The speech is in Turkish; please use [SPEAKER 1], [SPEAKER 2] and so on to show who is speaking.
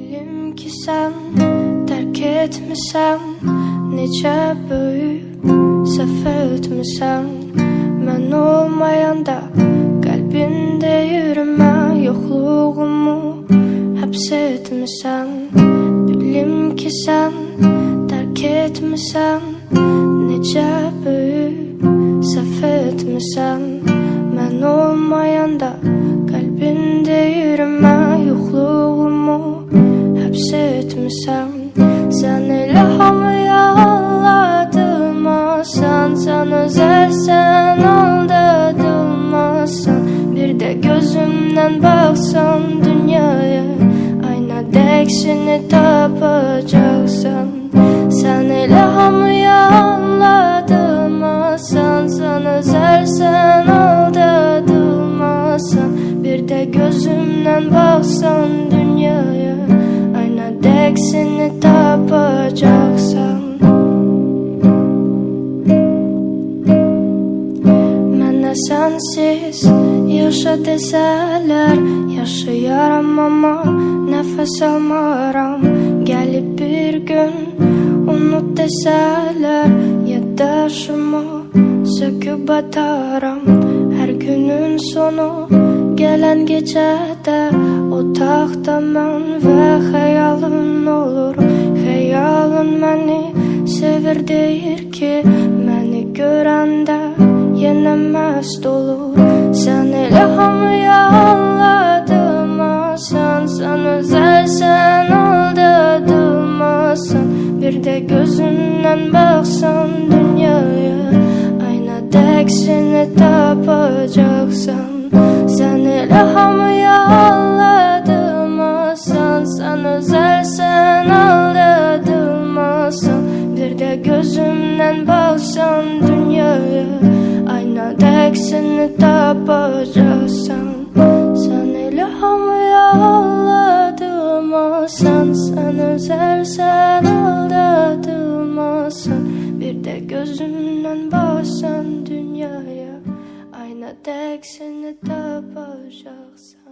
[SPEAKER 1] Bilim ki sen terk etmesen, nece büyük səhv etmesen. Ben olmayanda kalbinde yürüme, yokluğumu hapsetmesen. Bilim ki sen terk etmesen, nece büyük səhv etmesen. Ben olmayanda kalbinde yürüme, yokluğumu hapsetmesen. Sen ilhamı yalladırmasan, sen özelsen aldatılmasan. Bir de gözümden baksan dünyaya, aynadek seni tapacaksan. Sen ilhamı yalladırmasan, sen özelsen aldatılmasan. Bir de gözümden baksan dünyaya, aynadek seni tapacaksan. Mənə sensiz yaşa deseler, yaşayaram ama nefes almaram. Gelip bir gün unut deseler, yaddaşımı söküp ataram. Her günün sonu gelen gecede otaqda mən ve hayalın olur. Hayalın beni sevir deyir ki, beni görəndə yenə məst olur. Sen ilhamı yalladırmasan, sen özelsen aldatılmasan. Bir de gözünden baksan dünyaya, aynadek seni tapacaksan. Sen ilhamı yalladırmasan, sen özelsen aldatılmasan. Bir de gözümden baksan dünyaya, aynadek seni tapacaksan. Sen ilhamı yalladırmasan, sen özelsen aldatılmasan. Bir de gözümden baksan dünyaya, aynadek seni tapacaksan.